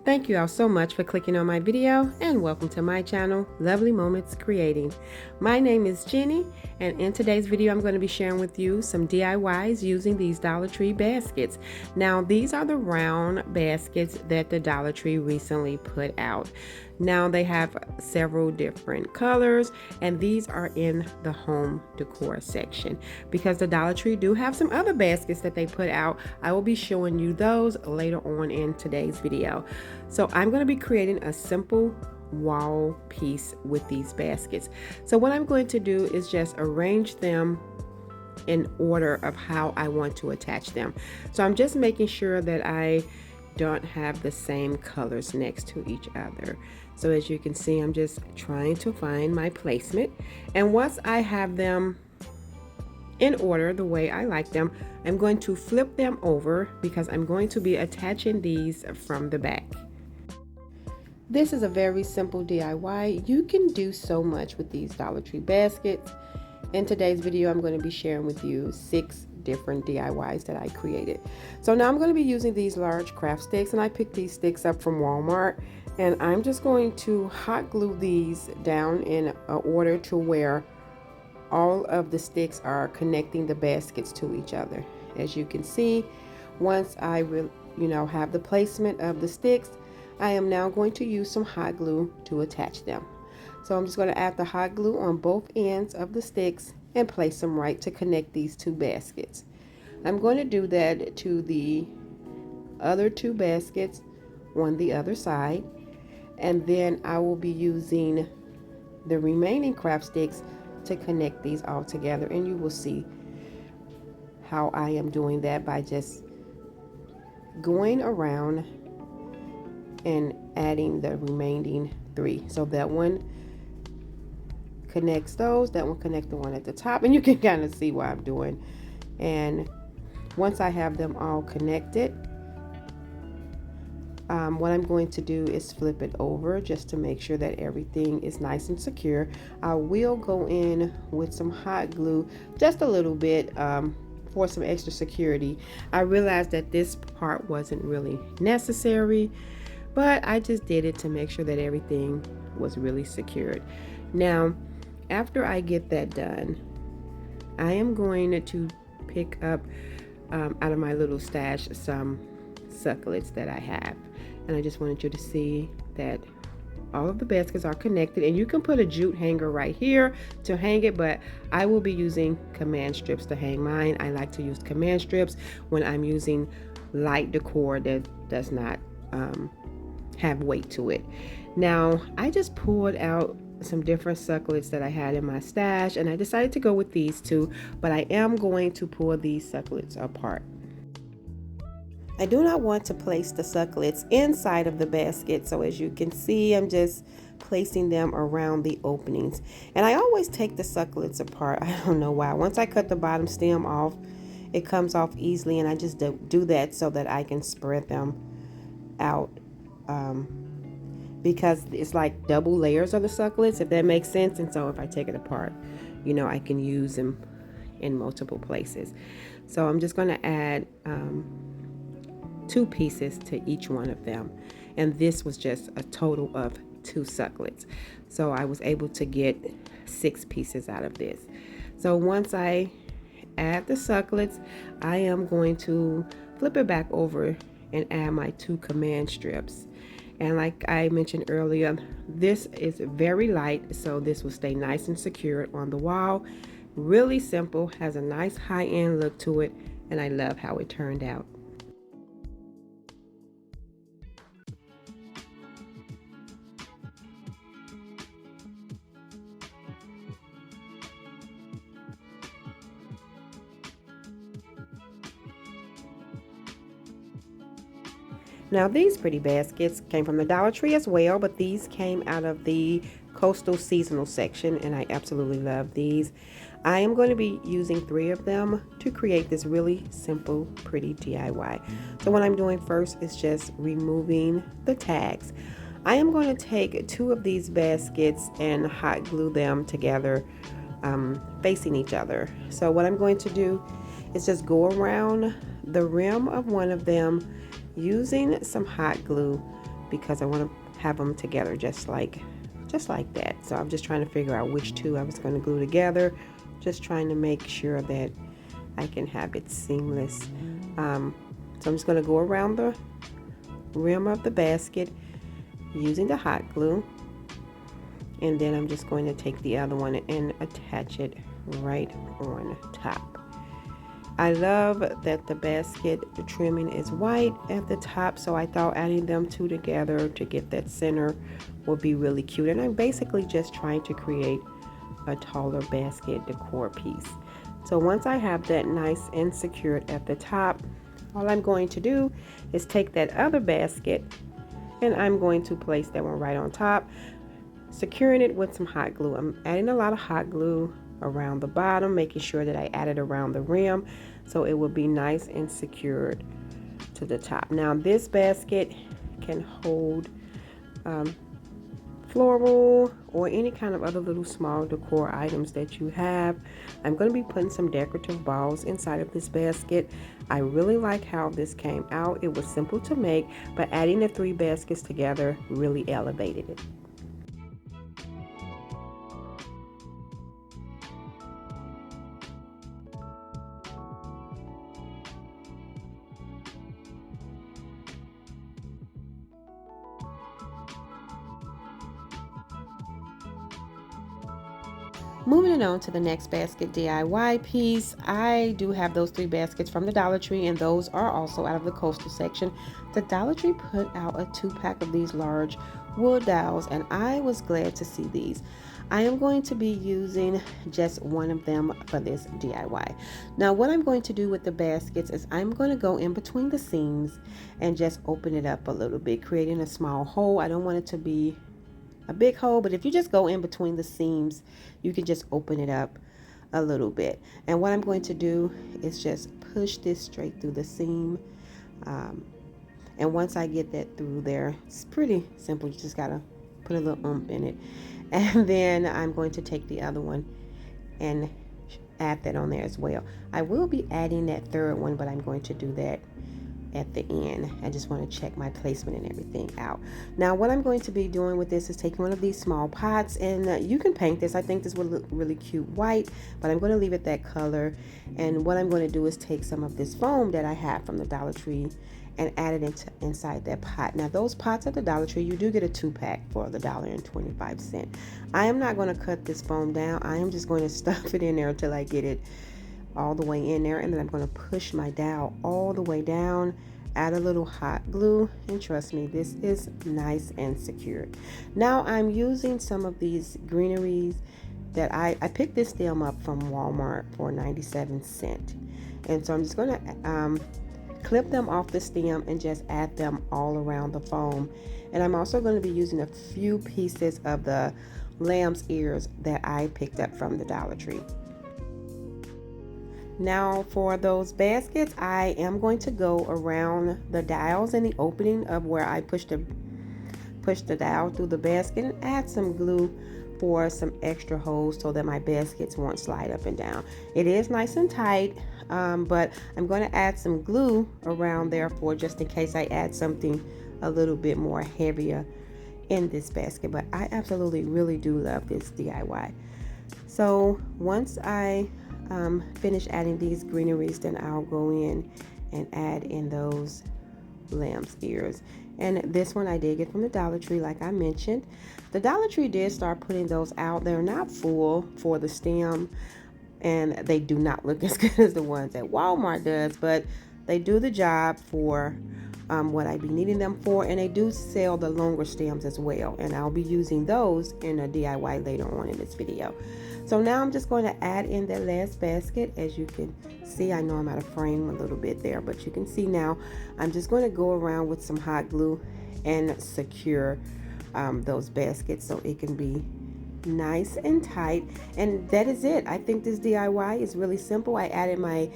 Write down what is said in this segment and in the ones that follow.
Thank you all so much for clicking on my video and welcome to my channel, Lovely Moments Creating. My name is Jenny and in today's video I'm going to be sharing with you some DIYs using these Dollar Tree baskets. Now these are the round baskets that the Dollar Tree recently put out. Now they have several different colors and these are in the home decor section. Because the Dollar Tree do have some other baskets that they put out, I will be showing you those later on in today's video. So I'm going to be creating a simple wall piece with these baskets. So what I'm going to do is just arrange them in order of how I want to attach them. So I'm just making sure that I don't have the same colors next to each other. So as you can see, I'm just trying to find my placement, and once I have them in order the way I like them, I'm going to flip them over because I'm going to be attaching these from the back. This is a very simple DIY. You can do so much with these Dollar Tree baskets. In today's video, I'm going to be sharing with you 6 different DIYs that I created. So now I'm going to be using these large craft sticks, and I picked these sticks up from Walmart, and I'm just going to hot glue these down in order to where all of the sticks are connecting the baskets to each other. As you can see, once I have the placement of the sticks, I am now going to use some hot glue to attach them. So I'm just going to add the hot glue on both ends of the sticks and place them right to connect these 2 baskets. I'm going to do that to the other 2 baskets on the other side, and then I will be using the remaining craft sticks to connect these all together, and you will see how I am doing that by just going around and adding the remaining 3. So that one connects those, that one connects the one at the top, and you can kind of see what I'm doing. And once I have them all connected, what I'm going to do is flip it over just to make sure that everything is nice and secure. I will go in with some hot glue, just a little bit, for some extra security. I realized that this part wasn't really necessary, but I just did it to make sure that everything was really secured. Now, after I get that done, I am going to pick up out of my little stash some succulents that I have. And I just wanted you to see that all of the baskets are connected, and you can put a jute hanger right here to hang it, but I will be using command strips to hang mine. I like to use command strips when I'm using light decor that does not have weight to it. Now I just pulled out some different succulents that I had in my stash, and I decided to go with these 2, but I am going to pull these succulents apart. I do not want to place the succulents inside of the basket, so as you can see, I'm just placing them around the openings. And I always take the succulents apart. I don't know why. Once I cut the bottom stem off, it comes off easily, and I just do that so that I can spread them out, because it's like double layers of the succulents, if that makes sense. And so if I take it apart, I can use them in multiple places. So I'm just going to add 2 pieces to each one of them, and this was just a total of 2 succulents, so I was able to get 6 pieces out of this. So once I add the succulents, I am going to flip it back over and add my 2 command strips. And like I mentioned earlier, this is very light, so this will stay nice and secured on the wall. Really simple, has a nice high-end look to it, and I love how it turned out. Now these pretty baskets came from the Dollar Tree as well, but these came out of the coastal seasonal section, and I absolutely love these. I am going to be using 3 of them to create this really simple, pretty DIY. So what I'm doing first is just removing the tags. I am going to take 2 of these baskets and hot glue them together, facing each other. So what I'm going to do is just go around the rim of one of them using some hot glue because I want to have them together just like that. So I'm just trying to figure out which two I was going to glue together, just trying to make sure that I can have it seamless. So I'm just going to go around the rim of the basket using the hot glue, and then I'm just going to take the other one and attach it right on top. I love that the basket, the trimming is white at the top, so I thought adding them two together to get that center would be really cute. And I'm basically just trying to create a taller basket decor piece. So once I have that nice and secured at the top, all I'm going to do is take that other basket and I'm going to place that one right on top, securing it with some hot glue. I'm adding a lot of hot glue around the bottom, making sure that I add it around the rim so it will be nice and secured to the top. Now this basket can hold floral or any kind of other little small decor items that you have. I'm going to be putting some decorative balls inside of this basket. I really like how this came out. It was simple to make, but adding the 3 baskets together really elevated it. Moving on to the next basket DIY piece, I do have those 3 baskets from the Dollar Tree, and those are also out of the coastal section. The Dollar Tree put out a 2-pack of these large wood dowels, and I was glad to see these. I am going to be using just one of them for this DIY. Now what I'm going to do with the baskets is I'm going to go in between the seams and just open it up a little bit, creating a small hole. I don't want it to be a big hole, but if you just go in between the seams, you can just open it up a little bit. And what I'm going to do is just push this straight through the seam, and once I get that through there, it's pretty simple. You just gotta put a little oomph in it, and then I'm going to take the other one and add that on there as well. I will be adding that third one, but I'm going to do that at the end. I just want to check my placement and everything out. Now what I'm going to be doing with this is taking one of these small pots, and you can paint this. I think this would look really cute white, but I'm going to leave it that color. And what I'm going to do is take some of this foam that I have from the Dollar Tree and add it inside that pot. Now those pots at the Dollar Tree, you do get a 2-pack for the $1.25. I am not going to cut this foam down. I am just going to stuff it in there until I get it all the way in there, and then I'm going to push my dowel all the way down, add a little hot glue, and trust me, this is nice and secure. Now I'm using some of these greeneries that I picked this stem up from Walmart for 97 cents, and so I'm just going to clip them off the stem and just add them all around the foam. And I'm also going to be using a few pieces of the lamb's ears that I picked up from the Dollar Tree. Now for those baskets, I am going to go around the dowels in the opening of where I push the dowel through the basket and add some glue for some extra holes so that my baskets won't slide up and down. It is nice and tight, but I'm going to add some glue around there for just in case I add something a little bit more heavier in this basket. But I absolutely really do love this DIY. So once I finish adding these greeneries, then I'll go in and add in those lamb's ears. And this one I did get from the Dollar Tree, like I mentioned. The Dollar Tree did start putting those out. They're not full for the stem, and they do not look as good as the ones at Walmart does, but they do the job for what I be needing them for, and they do sell the longer stems as well, and I'll be using those in a DIY later on in this video. So now I'm just going to add in that last basket. As you can see, I know I'm out of frame a little bit there, but you can see now I'm just going to go around with some hot glue and secure those baskets so it can be nice and tight. And that is it. I think this DIY is really simple. I added my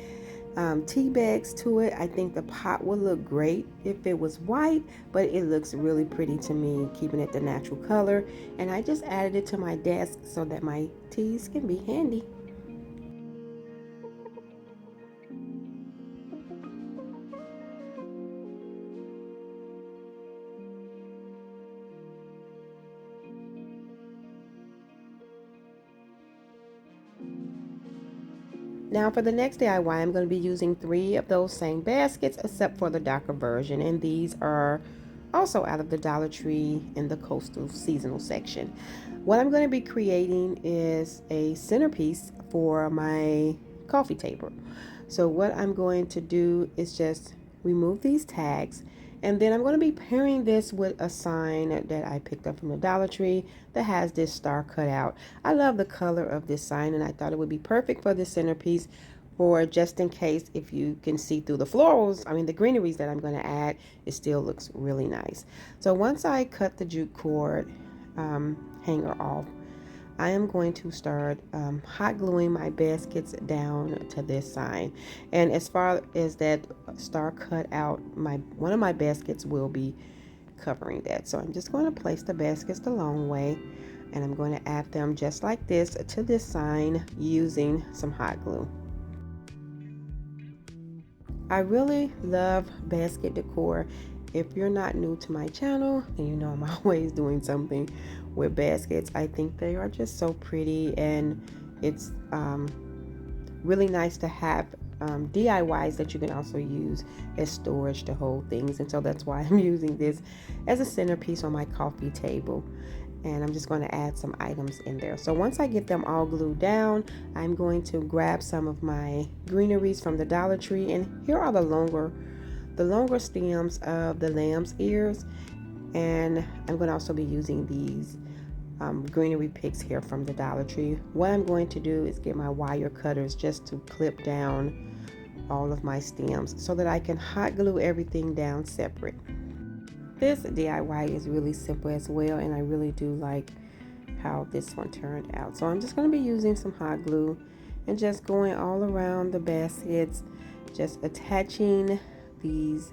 tea bags to it. I think the pot would look great if it was white, but it looks really pretty to me, keeping it the natural color. And I just added it to my desk so that my teas can be handy. Now for the next DIY, I'm going to be using 3 of those same baskets except for the darker version, and these are also out of the Dollar Tree in the coastal seasonal section. What I'm going to be creating is a centerpiece for my coffee table. So what I'm going to do is just remove these tags, and then I'm going to be pairing this with a sign that I picked up from the Dollar Tree that has this star cut out. I love the color of this sign, and I thought it would be perfect for this centerpiece, for just in case if you can see through the florals, the greeneries that I'm going to add, it still looks really nice. So once I cut the jute cord hanger off, I am going to start hot gluing my baskets down to this sign. And as far as that star cut out, one of my baskets will be covering that. So I'm just going to place the baskets the long way, and I'm going to add them just like this to this sign using some hot glue. I really love basket decor. If you're not new to my channel, then you know I'm always doing something with baskets. I think they are just so pretty, and it's really nice to have DIYs that you can also use as storage to hold things. And so that's why I'm using this as a centerpiece on my coffee table. And I'm just going to add some items in there. So once I get them all glued down, I'm going to grab some of my greeneries from the Dollar Tree, and here are the longer stems of the lamb's ears, and I'm going to also be using these greenery picks here from the Dollar Tree. What I'm going to do is get my wire cutters just to clip down all of my stems so that I can hot glue everything down separate. This DIY is really simple as well, and I really do like how this one turned out. So I'm just going to be using some hot glue and just going all around the baskets, just attaching these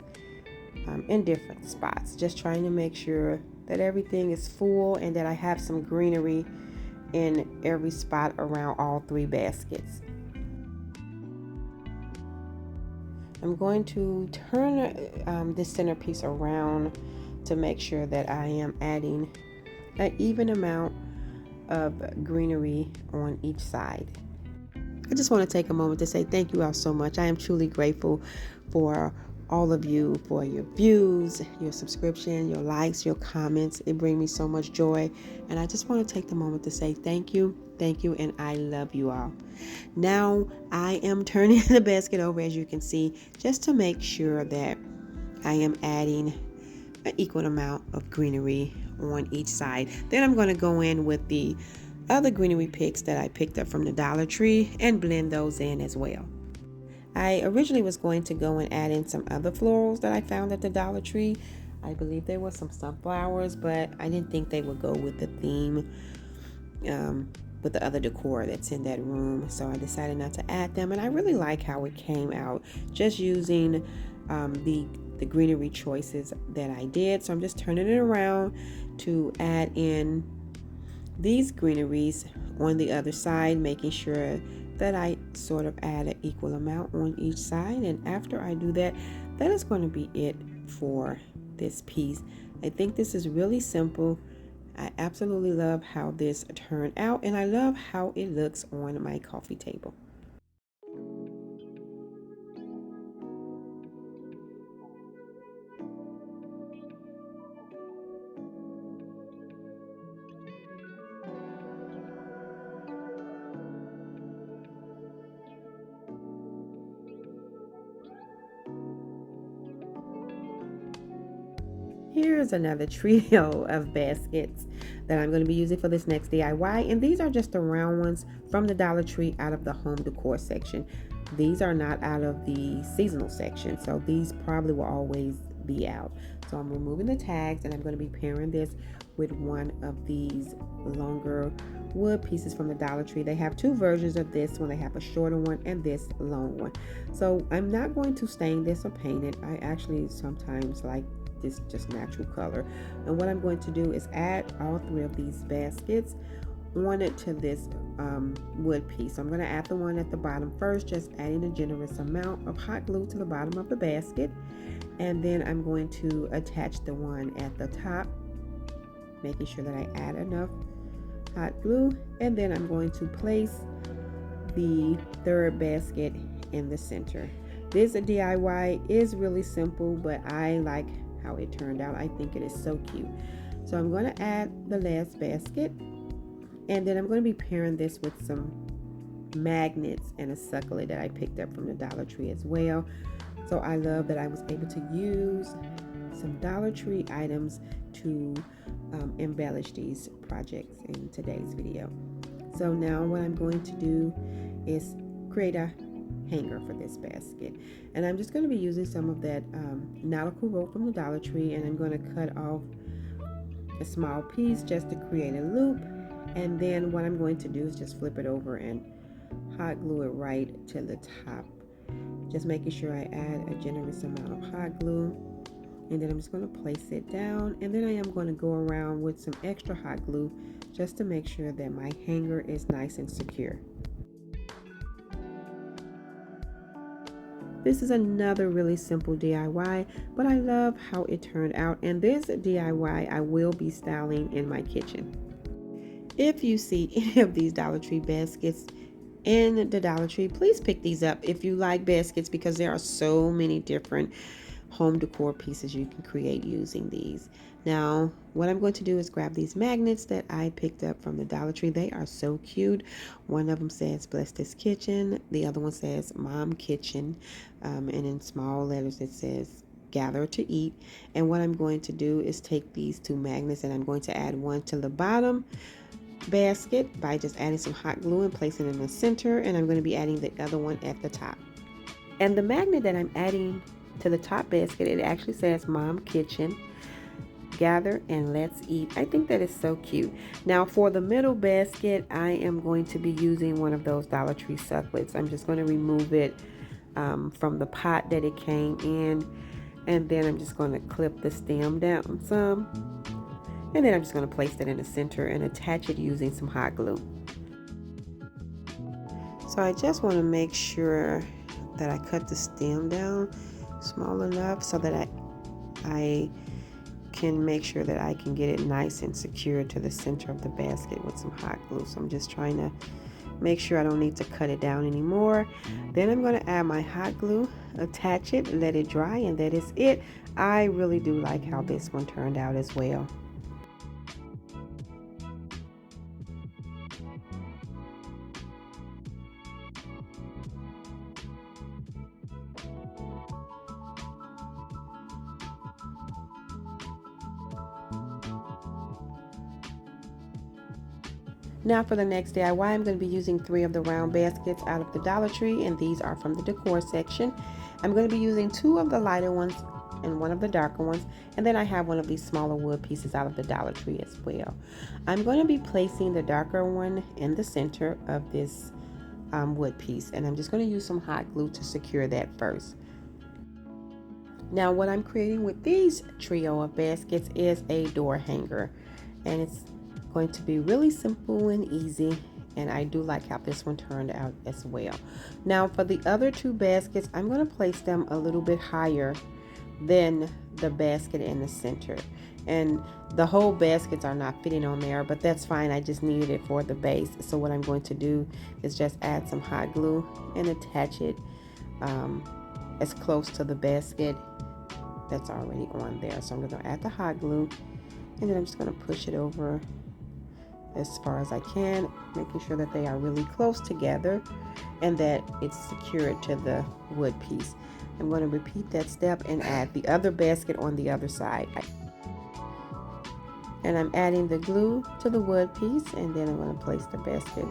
in different spots, just trying to make sure that everything is full and that I have some greenery in every spot around all 3 baskets. I'm going to turn this centerpiece around to make sure that I am adding an even amount of greenery on each side. I just want to take a moment to say thank you all so much. I am truly grateful for all of you, for your views, your subscription, your likes, your comments. It brings me so much joy, and I just want to take the moment to say thank you, and I love you all. Now I am turning the basket over, as you can see, just to make sure that I am adding an equal amount of greenery on each side. Then I'm going to go in with the other greenery picks that I picked up from the Dollar Tree and blend those in as well. I originally was going to go and add in some other florals that I found at the Dollar Tree. I believe there were some sunflowers, but I didn't think they would go with the theme with the other decor that's in that room. So I decided not to add them, and I really like how it came out just using the greenery choices that I did. So I'm just turning it around to add in these greeneries on the other side, making sure that I sort of add an equal amount on each side. And after I do that, that is going to be it for this piece. I think this is really simple. I absolutely love how this turned out, and I love how it looks on my coffee table. Here's another trio of baskets that I'm going to be using for this next DIY, and these are just the round ones from the Dollar Tree out of the home decor section. These are not out of the seasonal section, so these probably will always be out. So I'm removing the tags, and I'm going to be pairing this with one of these longer wood pieces from the Dollar Tree. They have 2 versions of this one. They have a shorter one and this long one. So I'm not going to stain this or paint it. I actually sometimes like this just natural color. And what I'm going to do is add all 3 of these baskets on it to this wood piece. So I'm going to add the one at the bottom first, just adding a generous amount of hot glue to the bottom of the basket, and then I'm going to attach the one at the top, making sure that I add enough hot glue, and then I'm going to place the third basket in the center. This DIY is really simple, but I like how it turned out. I think it is so cute. So I'm going to add the last basket, and then I'm going to be pairing this with some magnets and a succulent that I picked up from the Dollar Tree as well. So I love that I was able to use some Dollar Tree items to embellish these projects in today's video. So now what I'm going to do is create a hanger for this basket, and I'm just going to be using some of that nautical rope from the Dollar Tree, and I'm going to cut off a small piece just to create a loop, and then what I'm going to do is just flip it over and hot glue it right to the top, just making sure I add a generous amount of hot glue, and then I'm just going to place it down, and then I am going to go around with some extra hot glue just to make sure that my hanger is nice and secure. This is another really simple DIY, but I love how it turned out, and this DIY I will be styling in my kitchen. If you see any of these Dollar Tree baskets in the Dollar Tree, please pick these up if you like baskets, because there are so many different home decor pieces you can create using these. Now what I'm going to do is grab these magnets that I picked up from the Dollar Tree. They are so cute. One of them says Bless This Kitchen, the other one says Mom Kitchen, and in small letters it says Gather to Eat. And what I'm going to do is take these two magnets, and I'm going to add one to the bottom basket by just adding some hot glue and placing it in the center, and I'm going to be adding the other one at the top. And the magnet that I'm adding to the top basket, it actually says Mom Kitchen, Gather and Let's Eat. I think that is so cute. Now for the middle basket, I am going to be using one of those Dollar Tree succulents. I'm just going to remove it from the pot that it came in, and then I'm just going to clip the stem down some, and then I'm just going to place it in the center and attach it using some hot glue. So I just want to make sure that I cut the stem down small enough so that I can make sure that I can get it nice and secure to the center of the basket with some hot glue. So I'm just trying to make sure I don't need to cut it down anymore. Then I'm going to add my hot glue, attach it, let it dry, and that is it. I really do like how this one turned out as well. Now for the next DIY, I'm going to be using 3 of the round baskets out of the Dollar Tree, and these are from the decor section. I'm going to be using 2 of the lighter ones and 1 of the darker ones, and then I have one of these smaller wood pieces out of the Dollar Tree as well. I'm going to be placing the darker one in the center of this wood piece, and I'm just going to use some hot glue to secure that first. Now what I'm creating with these trio of baskets is a door hanger, and it's going to be really simple and easy, and I do like how this one turned out as well. Now for the other 2 baskets, I'm going to place them a little bit higher than the basket in the center, and the whole baskets are not fitting on there, but that's fine. I just needed it for the base. So what I'm going to do is just add some hot glue and attach it as close to the basket that's already on there. So I'm going to add the hot glue, and then I'm just going to push it over as far as I can, making sure that they are really close together and that it's secured to the wood piece. I'm going to repeat that step and add the other basket on the other side. And I'm adding the glue to the wood piece, and then I'm going to place the basket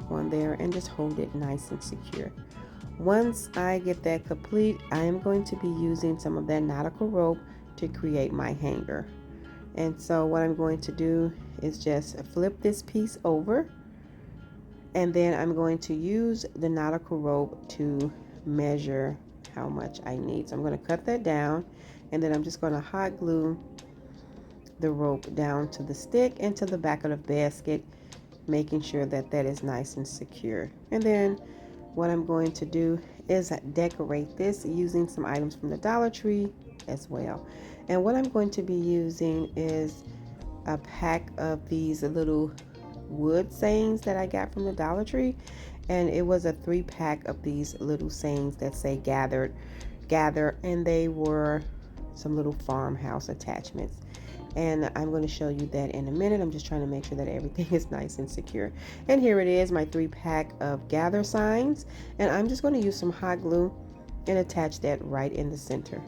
on there and just hold it nice and secure. Once I get that complete, I am going to be using some of that nautical rope to create my hanger. And so what I'm going to do is just flip this piece over, and then I'm going to use the nautical rope to measure how much I need. So I'm going to cut that down, and then I'm just going to hot glue the rope down to the stick and to the back of the basket, making sure that that is nice and secure. And then what I'm going to do is decorate this using some items from the Dollar Tree as well. And what I'm going to be using is a pack of these little wood sayings that I got from the Dollar Tree, and it was a 3-pack of these little sayings that say gather, and they were some little farmhouse attachments. And I'm going to show you that in a minute. I'm just trying to make sure that everything is nice and secure. And here it is, my 3-pack of gather signs, and I'm just going to use some hot glue and attach that right in the center.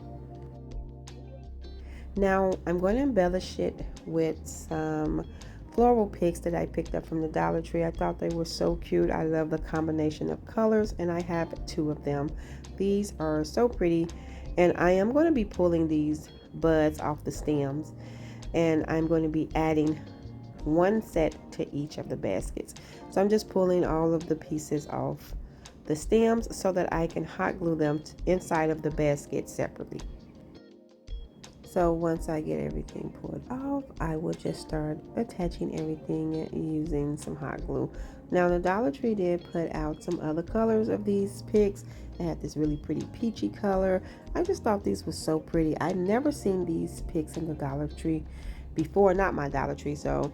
Now I'm going to embellish it with some floral picks that I picked up from the Dollar Tree. I thought they were so cute. I love the combination of colors, and I have 2 of them. These are so pretty, and I am going to be pulling these buds off the stems, and I'm going to be adding 1 set to each of the baskets. So I'm just pulling all of the pieces off the stems so that I can hot glue them inside of the basket separately. So once I get everything pulled off, I will just start attaching everything using some hot glue. Now the Dollar Tree did put out some other colors of these picks. They had this really pretty peachy color. I just thought these were so pretty. I'd never seen these picks in the Dollar Tree before, not my Dollar Tree, so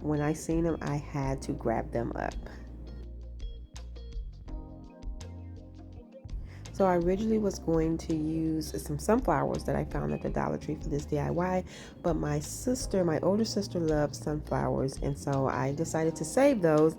when I seen them, I had to grab them up. So I originally was going to use some sunflowers that I found at the Dollar Tree for this DIY, but my older sister loves sunflowers, and so I decided to save those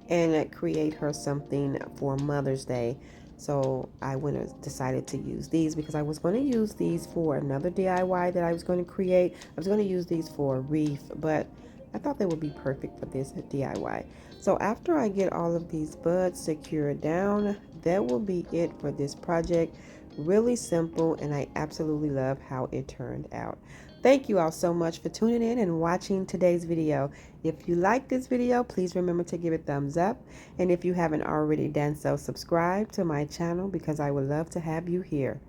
and create her something for Mother's Day. So I decided to use these because I was going to use these for another DIY that I was going to create. I was going to use these for a wreath, but I thought they would be perfect for this DIY. So after I get all of these buds secured down, that will be it for this project. Really simple, and I absolutely love how it turned out. Thank you all so much for tuning in and watching today's video. If you like this video, please remember to give it a thumbs up. And if you haven't already done so, subscribe to my channel because I would love to have you here.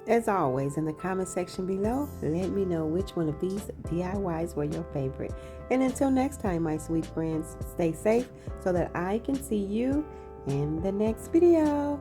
As always, in the comment section below, let me know which one of these DIYs were your favorite. And until next time, my sweet friends, stay safe so that I can see you in the next video.